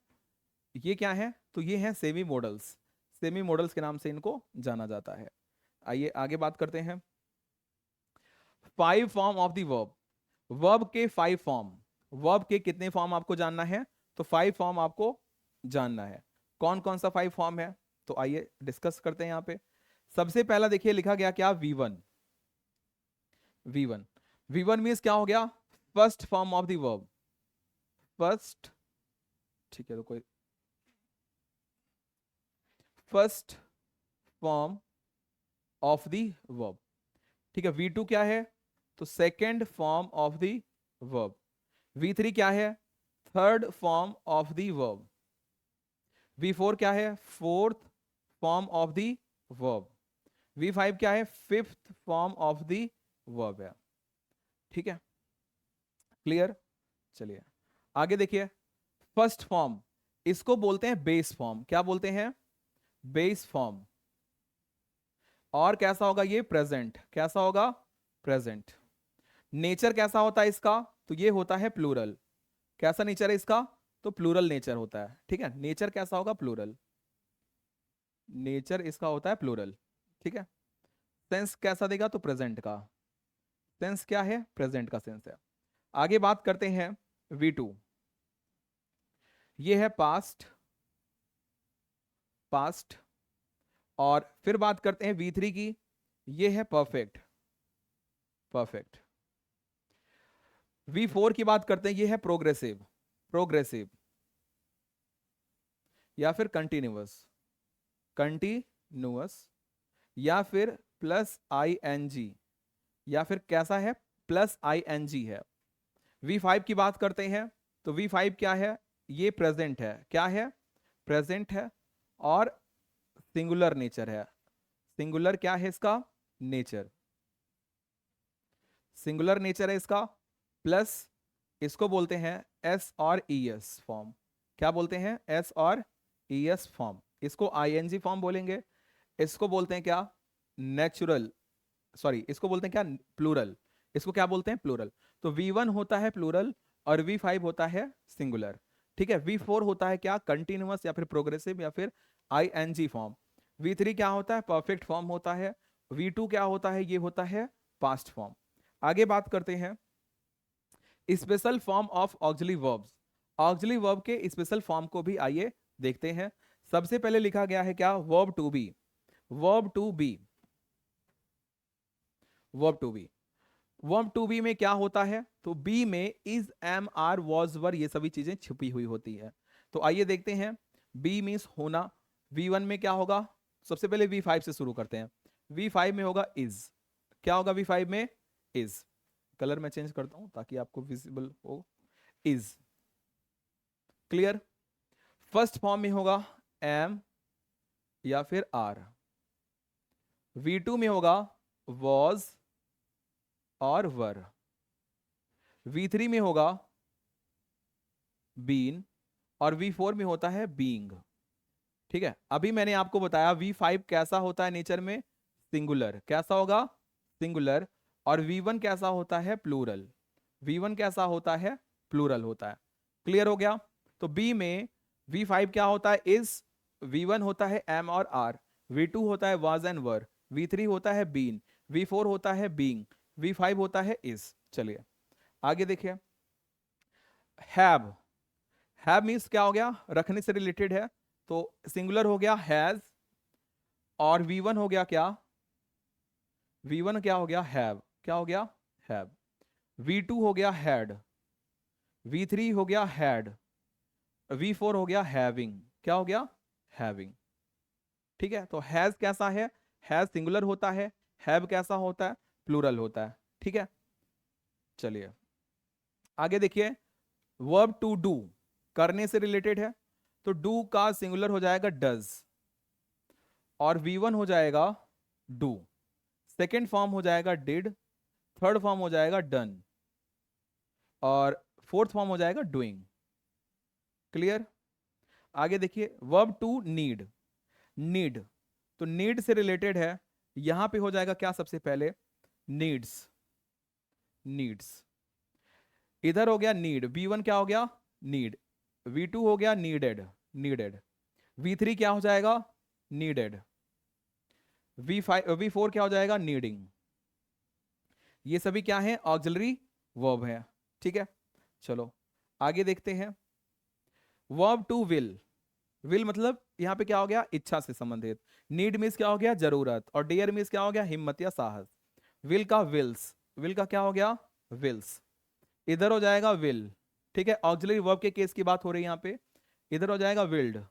A: ये क्या है? तो ये है सेमी मॉडल्स। सेमी मॉडल्स के नाम से इनको जाना जाता है। आइए आगे बात करते हैं। 5 form of the verb. Verb के 5 फॉर्म। वर्ब के कितने फॉर्म आपको जानना है? तो 5 फॉर्म आपको जानना है। कौन कौन सा 5 फॉर्म है? तो आइए डिस्कस करते हैं यहां पे। सबसे पहला देखिए लिखा गया क्या? V1। V1, V1 मीन्स क्या हो गया? First form of the verb. First, ठीक है, तो कोई first form of the verb, ठीक है। V2 क्या है? तो second form of the verb. V3 क्या है? Third form of the verb. V4 क्या है? Fourth form of the verb. V5 क्या है? Fifth form of the verb है, ठीक है, क्लियर। चलिए आगे देखिए। फर्स्ट फॉर्म, इसको बोलते हैं बेस फॉर्म। क्या बोलते हैं? Base form. और कैसा होगा ये? प्रेजेंट। कैसा होगा? प्रेजेंट। नेचर कैसा होता है इसका? तो ये होता है प्लूरल। कैसा नेचर है इसका? तो प्लूरल नेचर होता है, ठीक है। नेचर कैसा होगा? प्लूरल। नेचर इसका होता है प्लूरल, ठीक है। सेंस कैसा देगा? तो प्रेजेंट का। सेंस क्या है? प्रेजेंट का सेंस है। आगे बात करते हैं V2। ये है पास्ट, पास्ट। और फिर बात करते हैं V3 की। ये है परफेक्ट, परफेक्ट। V4 की बात करते हैं। ये है प्रोग्रेसिव, प्रोग्रेसिव, या फिर कंटिन्यूअस, कंटिन्यूअस, या फिर प्लस ING, या फिर कैसा है? प्लस ING है। V5 की बात करते हैं। तो V5 क्या है? ये प्रेजेंट है। क्या है? प्रेजेंट है। और सिंगुलर नेचर है। सिंगुलर क्या है इसका? नेचर। सिंगुलर नेचर है इसका। प्लस इसको बोलते हैं S और ES फॉर्म। क्या बोलते हैं? S और ES फॉर्म। इसको ING फॉर्म बोलेंगे। इसको बोलते हैं क्या? नेचुरल, सॉरी, इसको बोलते हैं क्या? प्लूरल। इसको क्या बोलते हैं? प्लूरल। तो V1 होता है प्लूरल और V5 होता है सिंगुलर, ठीक है। V4 होता है क्या? कंटिन्यूअस या फिर प्रोग्रेसिव या फिर ING फॉर्म। V3 क्या होता है? परफेक्ट फॉर्म होता है। V2 क्या होता है? ये होता है पास्ट फॉर्म। आगे बात करते हैं special form of auxiliary verbs. Auxiliary verb के स्पेशल फॉर्म को भी आइए देखते हैं। सबसे पहले लिखा गया है क्या? Verb to be. Verb to be, verb to be. Verb to be में क्या होता है? तो बी में is, am, are, was, were, ये सभी चीजें छुपी हुई होती है। तो आइए देखते हैं। बी मीन्स होना। V1 में क्या होगा? सबसे पहले V5 से शुरू करते हैं। V5 में होगा इज। क्या होगा V5 में? इज। कलर मैं चेंज करता हूं ताकि आपको विजिबल हो। Is, clear. फर्स्ट फॉर्म में होगा एम या फिर आर। V2 में होगा वॉज और वर। V3 में होगा बीन और V4 में होता है बीइंग, ठीक है। अभी मैंने आपको बताया V5 कैसा होता है नेचर में? सिंगुलर। कैसा होगा? सिंगुलर। और V1 कैसा होता है? प्लूरल। V1 कैसा होता है? प्लूरल होता है। क्लियर हो गया। तो B में V5 क्या होता है? इज। V1 होता है एम और आर। V2 होता है वाज एंड वर। V3 होता है बीन। V4 होता है बीइंग। V5 होता है इज। चलिए आगे देखिए। हैव। हैव मीन्स क्या हो गया? रखने से रिलेटेड है। तो सिंगुलर हो गया हैज। और V1 हो गया क्या? V1 क्या हो गया? हैव। क्या हो गया? हैव। V2 हो गया हैड। V3 हो गया हैड। V4 हो गया हैविंग। क्या हो गया? हैविंग, ठीक है। तो हैज कैसा है? हैज सिंगुलर होता है। हैव कैसा होता है? प्लूरल होता है, ठीक है। चलिए आगे देखिए। वर्ब टू डू, करने से रिलेटेड है। तो डू का सिंगुलर हो जाएगा डज और V1 हो जाएगा डू। सेकेंड फॉर्म हो जाएगा डिड। थर्ड फॉर्म हो जाएगा डन, और फोर्थ फॉर्म हो जाएगा डूइंग। क्लियर? आगे देखिए, वर्ब टू नीड। नीड, तो नीड से रिलेटेड है, यहां पे हो जाएगा क्या सबसे पहले, नीड्स। नीड्स, इधर हो गया नीड, V1 क्या हो गया, नीड। V2 हो गया नीडेड, नीडेड। V3 क्या हो जाएगा, नीडेड। V4 क्या हो जाएगा, नीडिंग। ये सभी क्या है, ऑक्सिलरी वर्ब है। ठीक है, चलो आगे देखते हैं। Verb two will. विल मतलब यहां पे क्या हो गया, इच्छा से संबंधित। नीड मीन्स क्या हो गया, जरूरत, और डेयर मीन्स क्या हो गया, हिम्मत या साहस। विल का विल्स, विल का क्या हो गया, विल्स। इधर हो जाएगा विल। ठीक है, ऑक्सिलरी वर्ब के केस की बात हो रही है यहां पे। इधर हो जाएगा विल्ड,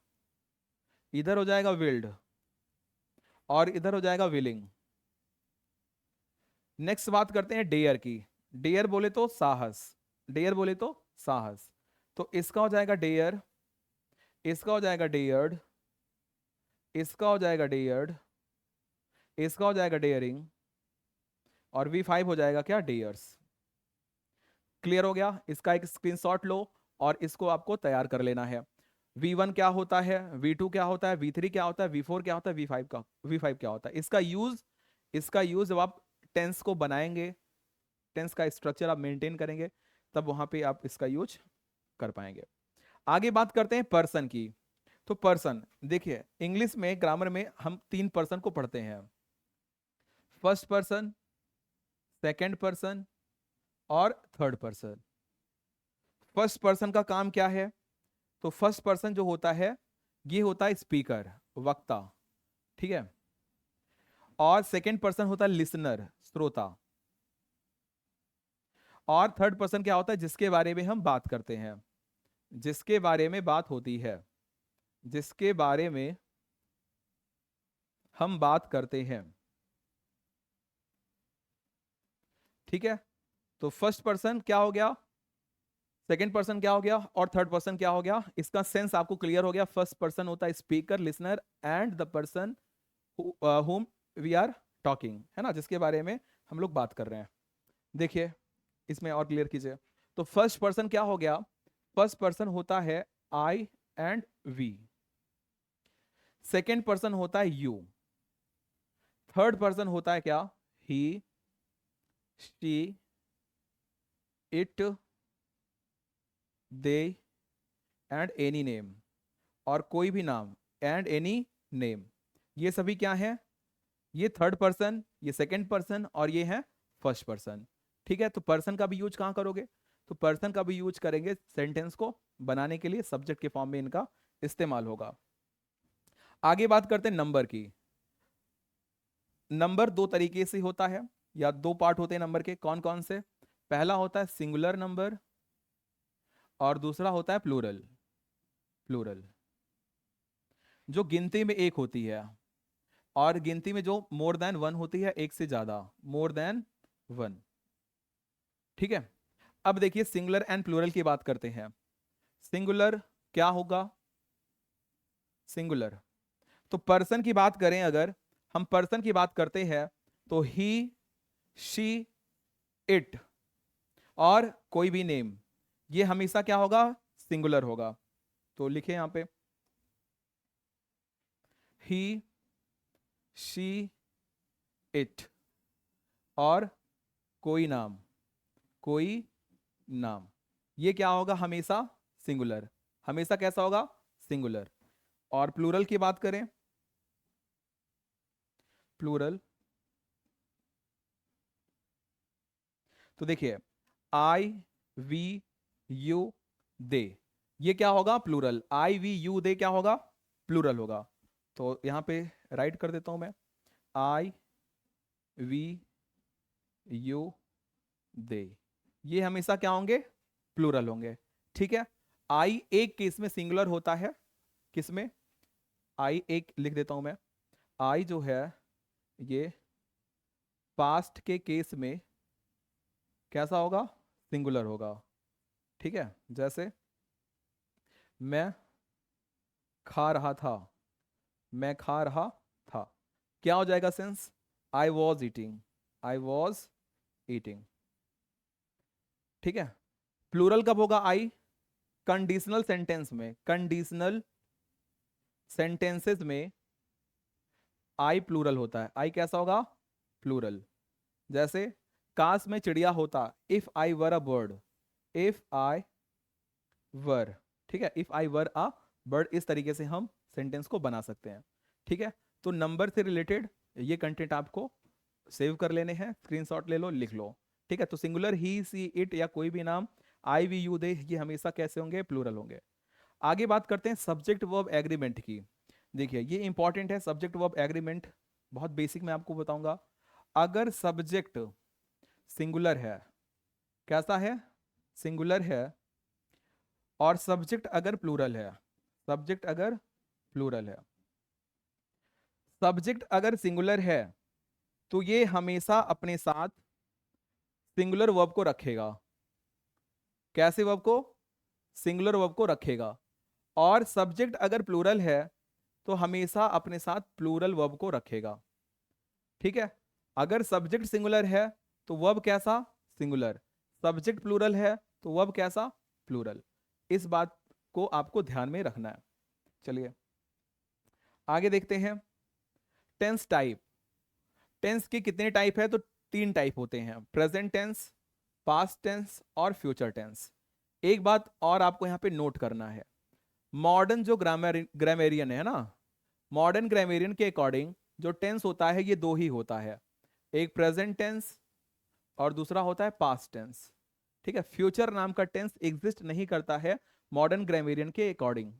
A: इधर हो जाएगा विल्ड, और इधर हो जाएगा विलिंग। नेक्स्ट बात करते हैं डेयर की। डेयर बोले तो साहस, डेयर बोले तो साहस, तो इसका हो जाएगा डेयर, इसका हो जाएगा डेयर्ड, इसका हो जाएगा डेयर्ड, इसका हो जाएगा डेयरिंग, और V5 हो जाएगा क्या, डेयर्स। क्लियर हो गया? इसका एक स्क्रीनशॉट लो और इसको आपको तैयार कर लेना है। V1 क्या होता है, V2 क्या होता है, V3 क्या होता है, V4 क्या होता है, V5 क्या होता है। इसका यूज जब आप टेंस को बनाएंगे, टेंस का स्ट्रक्चर आप मेंटेन करेंगे, तब वहां पे आप इसका यूज कर पाएंगे। आगे बात करते हैं पर्सन की। तो पर्सन, देखिए इंग्लिश में ग्रामर में हम 3 पर्सन को पढ़ते हैं, फर्स्ट पर्सन, सेकंड पर्सन, और थर्ड पर्सन। फर्स्ट पर्सन का काम क्या है, तो फर्स्ट पर्सन जो होता है, ये होता है स्पीकर, वक्ता। ठीक है, और सेकंड पर्सन होता है लिसनर, श्रोता, और थर्ड पर्सन क्या होता है, जिसके बारे में हम बात करते हैं, जिसके बारे में बात होती है, जिसके बारे में हम बात करते हैं। ठीक है, तो फर्स्ट पर्सन क्या हो गया, सेकंड पर्सन क्या हो गया, और थर्ड पर्सन क्या हो गया। इसका सेंस आपको क्लियर हो गया। फर्स्ट पर्सन होता है speaker, listener, and the person whom we are talking, है ना, जिसके बारे में हम लोग बात कर रहे हैं। देखिए इसमें और क्लियर कीजिए। तो फर्स्ट पर्सन क्या हो गया, फर्स्ट पर्सन होता है I and we, second person होता है यू, थर्ड पर्सन होता है क्या, he, she, it, they, and any name, और कोई भी नाम, एंड एनी नेम। ये सभी क्या है, ये थर्ड पर्सन, ये सेकंड पर्सन, और ये है फर्स्ट पर्सन। ठीक है, तो पर्सन का भी यूज कहां करोगे, तो पर्सन का भी यूज करेंगे सेंटेंस को बनाने के लिए, सब्जेक्ट के फॉर्म में इनका इस्तेमाल होगा। आगे बात करते हैं नंबर की। नंबर दो तरीके से होता है, या दो पार्ट होते हैं नंबर के, कौन कौन से। पहला होता है सिंगुलर नंबर, और दूसरा होता है प्लूरल। प्लूरल जो गिनती में एक होती है, और गिनती में जो मोर देन वन होती है, एक से ज्यादा, मोर देन वन। ठीक है, अब देखिए सिंगुलर एंड प्लूरल की बात करते हैं। सिंगुलर क्या होगा, सिंगुलर तो पर्सन की बात करें, अगर हम पर्सन की बात करते हैं, तो ही, शी, इट, और कोई भी नेम, ये हमेशा क्या होगा, सिंगुलर होगा। तो लिखे यहां पे, ही, शी, इट, और कोई नाम, कोई नाम, ये क्या होगा, हमेशा सिंगुलर। हमेशा कैसा होगा, सिंगुलर। और प्लूरल की बात करें, प्लूरल तो देखिए आई, वी, यू, दे, ये क्या होगा, प्लूरल। आई, वी, यू, दे क्या होगा, प्लूरल होगा। तो यहां पे राइट कर देता हूं मैं, आई, वी, यू, दे, ये हमेशा क्या होंगे, प्लूरल होंगे। ठीक है, आई एक केस में सिंगुलर होता है, किसमें, आई एक लिख देता हूं मैं, आई जो है ये पास्ट के केस में कैसा होगा, सिंगुलर होगा। ठीक है, जैसे मैं खा रहा था, मैं खा रहा था, क्या हो जाएगा sense, I was eating, I was eating. ठीक है। प्लूरल कब होगा आई? कंडीशनल सेंटेंस में, कंडीशनल सेंटेंसेस में आई प्लूरल होता है। आई कैसा होगा? प्लूरल। जैसे काश में चिड़िया होता, if I were a bird, if I were, ठीक है, if I were a bird, इस तरीके से हम सेंटेंस को बना सकते हैं। ठीक है, तो नंबर से रिलेटेड ये कंटेंट आपको सेव कर लेने हैं, स्क्रीनशॉट ले लो, लिख लो। ठीक है, तो सिंगुलर ही, सी, इट या कोई भी नाम, आई, वी, यू, दे, ये हमेशा कैसे होंगे? प्लूरल होंगे। आगे बात करते हैं सब्जेक्ट वर्ब एग्रीमेंट की। देखिए ये इंपॉर्टेंट है सब्जेक्ट वर्ब एग्रीमेंट, बहुत बेसिक मैं आपको बताऊंगा। अगर सब्जेक्ट सिंगुलर है, कैसा है? सिंगुलर है, और सब्जेक्ट अगर प्लूरल है, सब्जेक्ट अगर प्लूरल है, सब्जेक्ट अगर सिंगुलर है, तो ये हमेशा अपने साथ सिंगुलर वर्ब को रखेगा। कैसे वर्ब को? सिंगुलर वर्ब को रखेगा। और सब्जेक्ट अगर प्लूरल है, तो हमेशा अपने साथ प्लूरल वर्ब को रखेगा। ठीक है, अगर सब्जेक्ट सिंगुलर है तो वर्ब कैसा? सिंगुलर। सब्जेक्ट प्लूरल है तो वर्ब कैसा? प्लूरल। इस बात को आपको ध्यान में रखना है। चलिए आगे देखते हैं। Tense type. टेंस के कितने टाइप है? तो 3 टाइप होते हैं, प्रेजेंट टेंस, पास्ट टेंस और फ्यूचर टेंस। एक बात और आपको यहां पे नोट करना है, मॉडर्न जो ग्रामेरियन है ना, मॉडर्न ग्रामेरियन के अकॉर्डिंग जो टेंस होता है ये 2 ही होता है, एक प्रेजेंट टेंस और दूसरा होता है पास्ट टेंस। ठीक है, फ्यूचर नाम का टेंस एग्जिस्ट नहीं करता है मॉडर्न ग्रामेरियन के अकॉर्डिंग।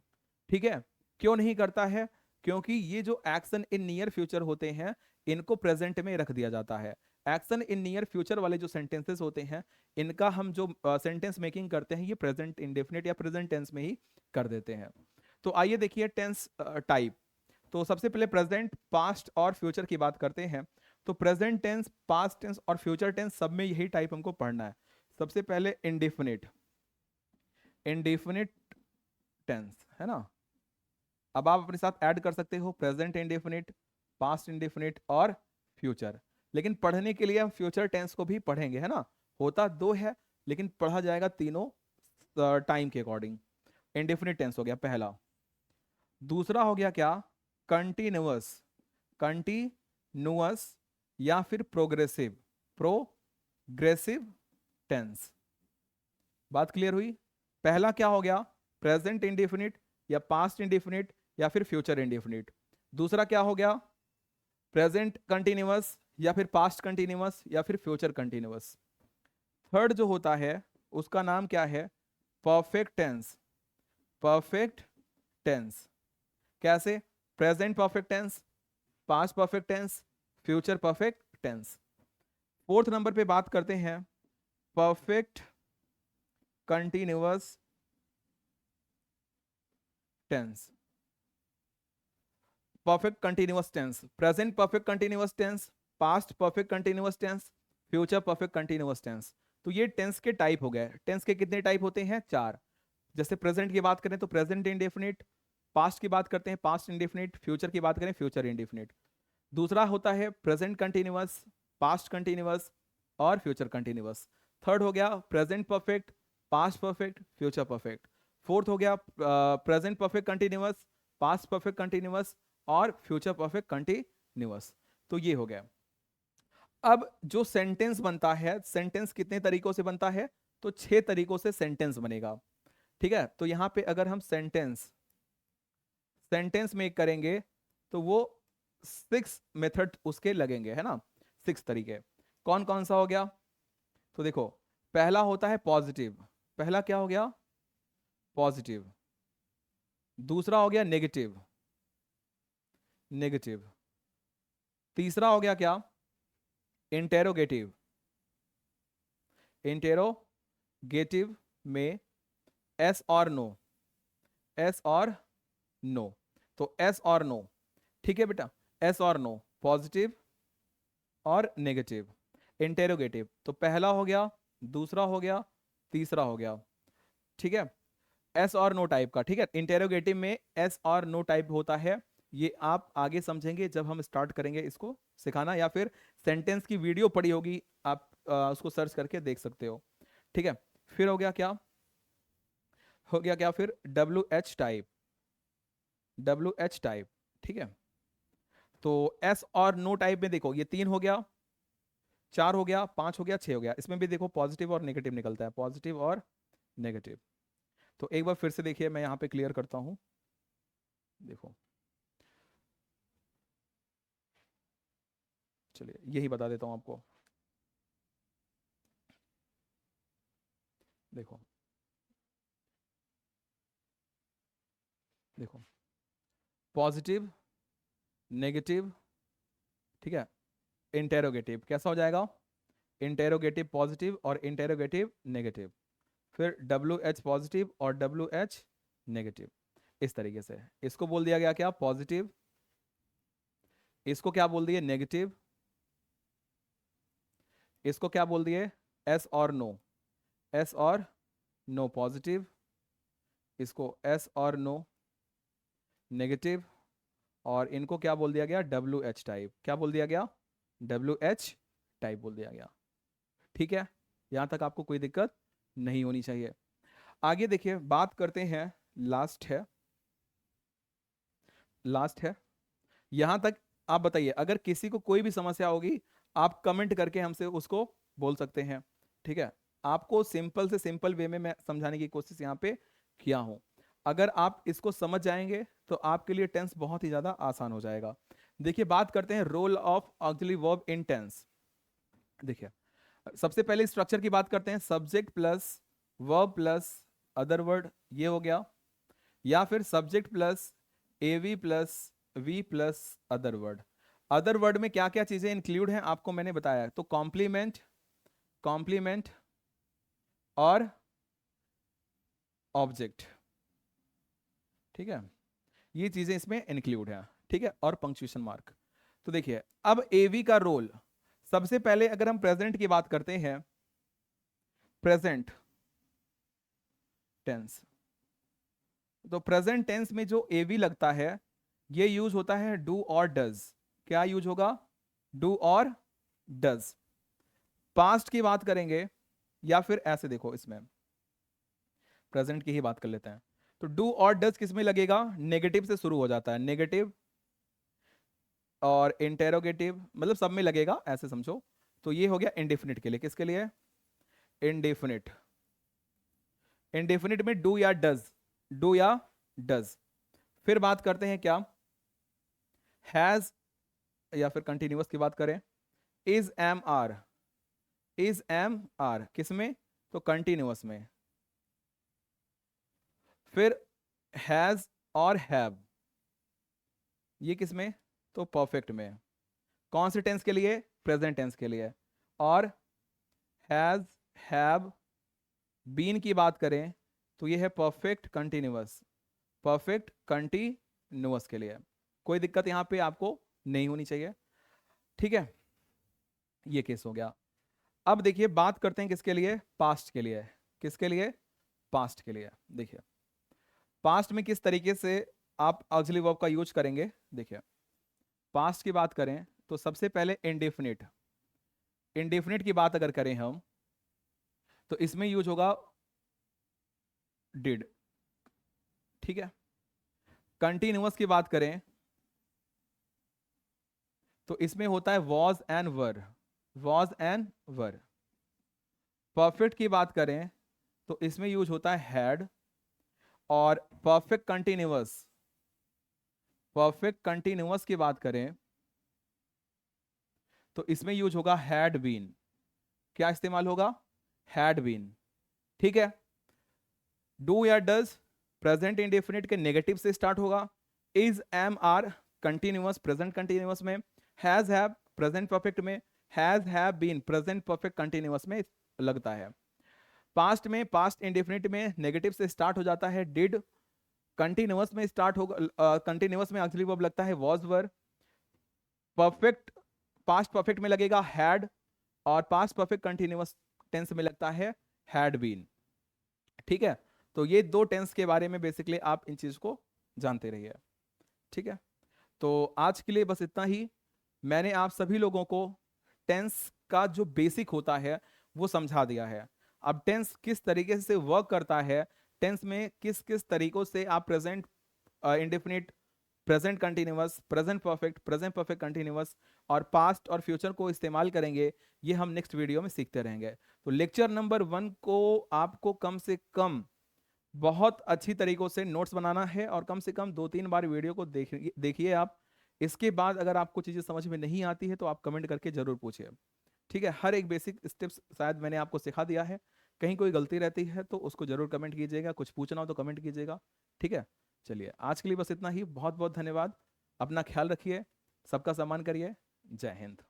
A: ठीक है, क्यों नहीं करता है? क्योंकि ये जो एक्शन इन नियर फ्यूचर होते हैं इनको प्रेजेंट में रख दिया जाता है। एक्शन इन नियर फ्यूचर वाले जो सेंटेंसेस होते हैं इनका हम जो सेंटेंस मेकिंग करते हैं ये प्रेजेंट इंडेफिनिट या प्रेजेंट टेंस में ही कर देते हैं। तो आइए देखिए टेंस टाइप। तो सबसे पहले प्रेजेंट, पास्ट और फ्यूचर की बात करते हैं। तो प्रेजेंट टेंस, पास्ट टेंस और फ्यूचर टेंस सब में यही टाइप हमको पढ़ना है। सबसे पहले इंडेफिनिट, इंडेफिनिट टेंस है ना। अब आप अपने साथ ऐड कर सकते हो प्रेजेंट इंडेफिनिट, पास्ट इंडेफिनिट और फ्यूचर। लेकिन पढ़ने के लिए हम फ्यूचर टेंस को भी पढ़ेंगे, है ना। होता 2 है लेकिन पढ़ा जाएगा तीनों टाइम के अकॉर्डिंग। इंडेफिनिट टेंस हो गया पहला। दूसरा हो गया क्या? कंटिन्यूअस, कंटिन्यूअस या फिर प्रोग्रेसिव, प्रोग्रेसिव टेंस। बात क्लियर हुई? पहला क्या हो गया? प्रेजेंट इंडेफिनिट या पास्ट इंडेफिनिट या फिर फ्यूचर इंडेफिनिट। दूसरा क्या हो गया? प्रेजेंट कंटिन्यूअस या फिर पास्ट कंटिन्यूअस या फिर फ्यूचर कंटिन्यूअस। थर्ड जो होता है उसका नाम क्या है? Perfect tense, perfect tense. कैसे? Present perfect tense, past perfect tense, future perfect tense. Fourth number पे बात करते हैं perfect continuous tense. Perfect continuous tense, present perfect continuous tense, past perfect continuous tense, future perfect continuous tense. तो ये tense के type हो गए। Tense के कितने टाइप होते हैं? 4। जैसे प्रेजेंट की बात करें तो प्रेजेंट इंडेफिनिट, पास्ट की बात करते हैं पास्ट इंडेफिनिट, फ्यूचर की बात करें फ्यूचर इंडेफिनिट। दूसरा होता है प्रेजेंट कंटिन्यूअस, पास्ट कंटिन्यूअस और फ्यूचर कंटिन्यूअस। थर्ड हो गया present perfect, past perfect, future perfect. Fourth हो गया present perfect continuous, past perfect continuous और फ्यूचर परफेक्ट कंटिन्यूअस। तो ये हो गया। अब जो सेंटेंस बनता है, सेंटेंस कितने तरीकों से बनता है? तो 6 तरीकों से सेंटेंस बनेगा। ठीक है, तो यहां पे अगर हम सेंटेंस सेंटेंस मेक करेंगे तो वो 6 मेथड उसके लगेंगे, है ना। 6 तरीके कौन कौन सा हो गया? तो देखो पहला होता है पॉजिटिव। पहला क्या हो गया? पॉजिटिव। दूसरा हो गया नेगेटिव, नेगेटिव। तीसरा हो गया क्या? इंटेरोगेटिव, इंटेरोगेटिव में एस और नो, एस और नो। तो एस और नो, ठीक है बेटा, एस और नो, पॉजिटिव और नेगेटिव, इंटेरोगेटिव। तो पहला हो गया, दूसरा हो गया, तीसरा हो गया। ठीक है, एस और नो टाइप का। ठीक है, इंटेरोगेटिव में एस और नो टाइप होता है। ये आप आगे समझेंगे जब हम स्टार्ट करेंगे इसको सिखाना, या फिर सेंटेंस की वीडियो पड़ी होगी, आप उसको सर्च करके देख सकते हो। ठीक है, फिर हो गया क्या, हो गया क्या फिर W H type, W H type. ठीक है, तो एस और नो टाइप में देखो ये 3 हो गया, 4 हो गया, 5 हो गया, 6 हो गया। इसमें भी देखो पॉजिटिव और नेगेटिव निकलता है, पॉजिटिव और नेगेटिव। तो एक बार फिर से देखिए, मैं यहाँ पे क्लियर करता हूँ। देखो चलिए यही बता देता हूँ आपको। देखो देखो, पॉजिटिव, नेगेटिव, ठीक है, इंटेरोगेटिव कैसा हो जाएगा, इंटेरोगेटिव पॉजिटिव और इंटेरोगेटिव नेगेटिव, फिर डब्ल्यू एच पॉजिटिव और डब्ल्यू एच नेगेटिव। इस तरीके से इसको बोल दिया गया क्या, पॉजिटिव, इसको क्या बोल दिए, नेगेटिव, इसको क्या बोल दिए, एस और नो, एस और नो पॉजिटिव, इसको एस और नो नेगेटिव, और इनको क्या बोल दिया गया, डब्ल्यू एच टाइप। क्या बोल दिया गया, डब्ल्यू एच टाइप बोल दिया गया। ठीक है, यहां तक आपको कोई दिक्कत नहीं होनी चाहिए। आगे देखिए, बात करते हैं, लास्ट है, लास्ट है यहां तक। आप बताइए, अगर किसी को कोई भी समस्या होगी, आप कमेंट करके हमसे उसको बोल सकते हैं। ठीक है, आपको सिंपल से सिंपल वे में मैं समझाने की कोशिश यहां पे किया हूं। अगर आप इसको समझ जाएंगे तो आपके लिए टेंस बहुत ही ज्यादा आसान हो जाएगा। देखिए, बात करते हैं role of auxiliary verb in tense. देखिए, सबसे पहले स्ट्रक्चर की बात करते हैं, subject plus verb plus other word, ये हो गया, या फिर subject plus AV plus V plus other word. Other word में क्या क्या चीजें इंक्लूड हैं आपको मैंने बताया है, तो कॉम्प्लीमेंट, कॉम्प्लीमेंट और ऑब्जेक्ट। ठीक है, ये चीजें इसमें इंक्लूड है। ठीक है, और पंक्चुएशन मार्क। तो देखिए, अब एवी का रोल, सबसे पहले अगर हम प्रेजेंट की बात करते हैं, प्रेजेंट टेंस, तो प्रेजेंट टेंस में जो एवी लगता है ये यूज होता है डू और डज। क्या यूज होगा, डू और डज। पास्ट की बात करेंगे, या फिर ऐसे देखो, इसमें प्रेजेंट की ही बात कर लेते हैं, तो डू और डज किस में लगेगा, नेगेटिव से शुरू हो जाता है, नेगेटिव और इंटेरोगेटिव, मतलब सब में लगेगा, ऐसे समझो। तो ये हो गया इंडेफिनिट के लिए, किसके लिए, इंडेफिनिट। इंडेफिनिट में डू या डज, डू या डज। फिर बात करते हैं क्या, हैज, या फिर कंटिन्यूअस की बात करें, is am are, is am are किस में, तो कंटिन्यूअस में। फिर हैज और हैव, ये किस में, तो परफेक्ट में। कौन से टेंस के लिए, प्रेजेंट टेंस के लिए। और हैज, हैव, बीन की बात करें तो ये है परफेक्ट कंटिन्यूअस, परफेक्ट कंटिन्यूअस के लिए। कोई दिक्कत यहां पे आपको नहीं होनी चाहिए। ठीक है, ये केस हो गया। अब देखिए, बात करते हैं किसके लिए, पास्ट के लिए। किसके लिए, पास्ट के लिए। देखिए, पास्ट में किस तरीके से आप ऑक्सिलरी वर्ब का यूज करेंगे। देखिए, पास्ट की बात करें तो सबसे पहले इंडेफिनिट, इंडेफिनिट की बात अगर करें हम, तो इसमें यूज होगा डिड। ठीक है, कंटिन्यूअस की बात करें तो इसमें होता है was and were, was and were. Perfect की बात करें तो इसमें यूज होता है हैड। और परफेक्ट कंटिन्यूअस, परफेक्ट कंटिन्यूअस की बात करें तो इसमें यूज होगा हैड बीन। क्या इस्तेमाल होगा, हैड बीन। ठीक है, डू या डज प्रेजेंट इंडेफिनिट के नेगेटिव से स्टार्ट होगा, is am are continuous present continuous में, हैज हैव प्रेजेंट परफेक्ट में, has have been present perfect continuous में लगता है। पास्ट में, पास्ट इंडेफिनिट में नेगेटिव से स्टार्ट हो जाता है डिड। कंटिन्यूअस में स्टार्ट होगा, कंटिन्यूअस में ऑक्सिलरी वर्ब लगता है was were. Perfect, past perfect में लगेगा हैड, और पास्ट परफेक्ट कंटिन्यूअस टेंस में लगता है हैड बीन। ठीक है, तो ये दो टेंस के बारे में बेसिकली आप इन चीज को जानते रहिए। ठीक है, तो आज के लिए बस इतना ही। मैंने आप सभी लोगों को टेंस का जो बेसिक होता है वो समझा दिया है। अब टेंस किस तरीके से वर्क करता है, टेंस में किस किस तरीकों से आप present indefinite, present continuous, present perfect continuous और पास्ट और फ्यूचर को इस्तेमाल करेंगे, ये हम नेक्स्ट वीडियो में सीखते रहेंगे। तो लेक्चर नंबर 1 को आपको कम से कम बहुत अच्छी तरीकों से नोट्स बनाना है और कम से कम 2-3 बार वीडियो को देखिए आप। इसके बाद अगर आपको चीज़ें समझ में नहीं आती है तो आप कमेंट करके जरूर पूछिए। ठीक है, हर एक बेसिक स्टेप्स शायद मैंने आपको सिखा दिया है, कहीं कोई गलती रहती है तो उसको जरूर कमेंट कीजिएगा, कुछ पूछना हो तो कमेंट कीजिएगा। ठीक है, चलिए आज के लिए बस इतना ही, बहुत बहुत धन्यवाद। अपना ख्याल रखिए, सबका सम्मान करिए। जय हिंद।